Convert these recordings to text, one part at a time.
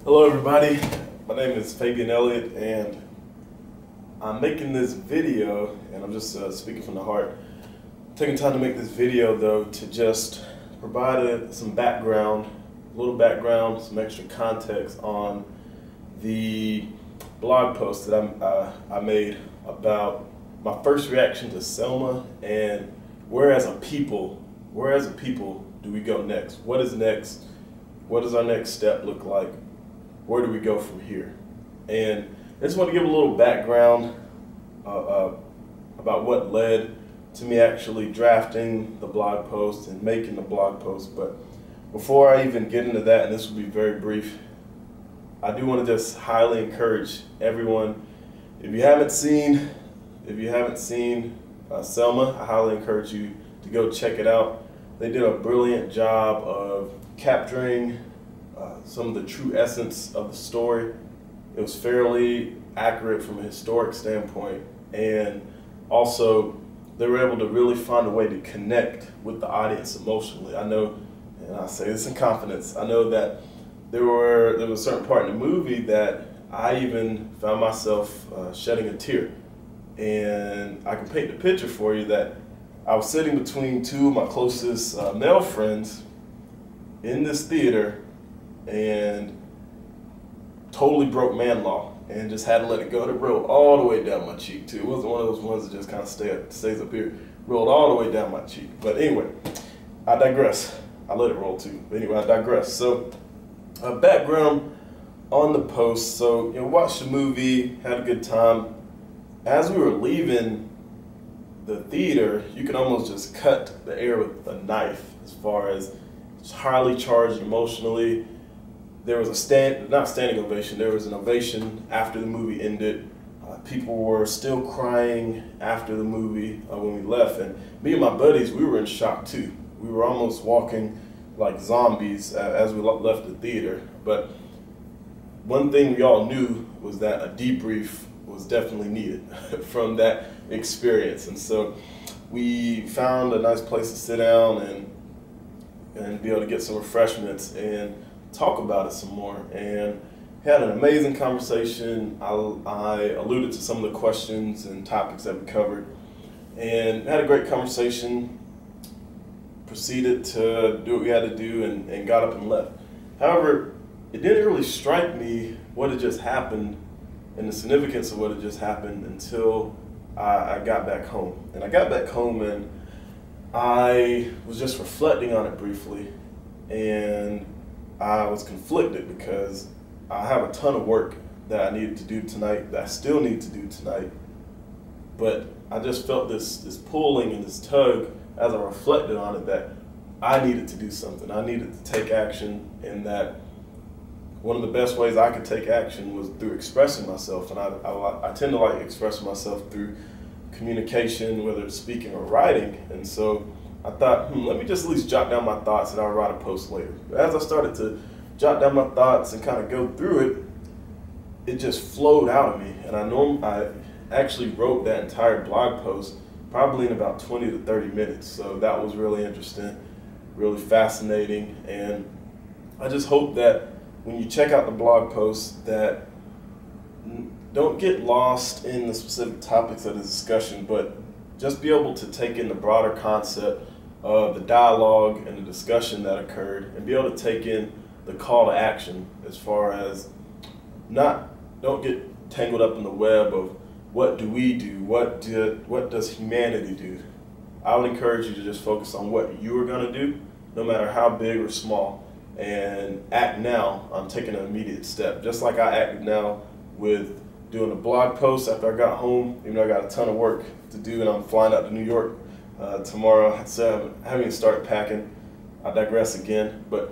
Hello everybody, my name is Fabian Elliott and I'm making this video, and I'm just speaking from the heart. Taking time to make this video though to just provide some background, a little background, some extra context on the blog post that I made about my first reaction to Selma and where as a people do we go next? What is next? What does our next step look like? Where do we go from here? And I just want to give a little background about what led to me actually drafting the blog post and making the blog post. But before I even get into that, and this will be very brief, I do want to just highly encourage everyone, if you haven't seen Selma, I highly encourage you to go check it out. They did a brilliant job of capturing some of the true essence of the story. It was fairly accurate from a historic standpoint, and also they were able to really find a way to connect with the audience emotionally. I know, and I say this in confidence, I know that there was a certain part in the movie that I even found myself shedding a tear. And I can paint the picture for you that I was sitting between two of my closest male friends in this theater and totally broke man law and just had to let it go. It rolled all the way down my cheek too. It wasn't one of those ones that just kind of stays up here. Rolled all the way down my cheek. But anyway, I digress. I let it roll too. But anyway, I digress. So background on the post. So watched the movie, had a good time. As we were leaving the theater, you can almost just cut the air with a knife as far as it's highly charged emotionally. There was not standing ovation, there was an ovation after the movie ended. People were still crying after the movie when we left, and me and my buddies, we were in shock too. We were almost walking like zombies as we left the theater. But one thing we all knew was that a debrief was definitely needed from that experience. And so we found a nice place to sit down and be able to get some refreshments and talk about it some more, and had an amazing conversation. I alluded to some of the questions and topics that we covered and had a great conversation, proceeded to do what we had to do and got up and left. However, it didn't really strike me what had just happened and the significance of what had just happened until I got back home. And I got back home and I was just reflecting on it briefly, and I was conflicted because I have a ton of work that I needed to do tonight, that I still need to do tonight. But I just felt this pulling and this tug as I reflected on it that I needed to do something. I needed to take action, and that one of the best ways I could take action was through expressing myself. And I tend to like expressing myself through communication, whether it's speaking or writing. And so I thought, let me just at least jot down my thoughts and I'll write a post later. But as I started to jot down my thoughts and kind of go through it, it just flowed out of me. And I actually wrote that entire blog post probably in about 20 to 30 minutes. So that was really interesting, really fascinating. And I just hope that when you check out the blog post, that don't get lost in the specific topics of the discussion, but just be able to take in the broader concept of the dialogue and the discussion that occurred, and be able to take in the call to action as far as don't get tangled up in the web of what do we do, what does humanity do. I would encourage you to just focus on what you are going to do, no matter how big or small, and act now on taking an immediate step. Just like I acted now with doing a blog post after I got home, even though I got a ton of work to do and I'm flying out to New York tomorrow. So I haven't even started packing. I digress again, but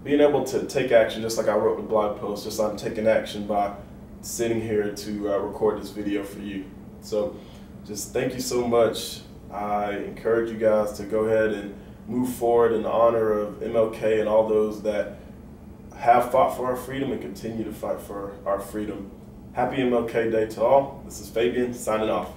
being able to take action, just like I wrote the blog post, just like I'm taking action by sitting here to record this video for you. So just thank you so much. I encourage you guys to go ahead and move forward in the honor of MLK and all those that have fought for our freedom and continue to fight for our freedom. Happy MLK Day to all. This is Fabian signing off.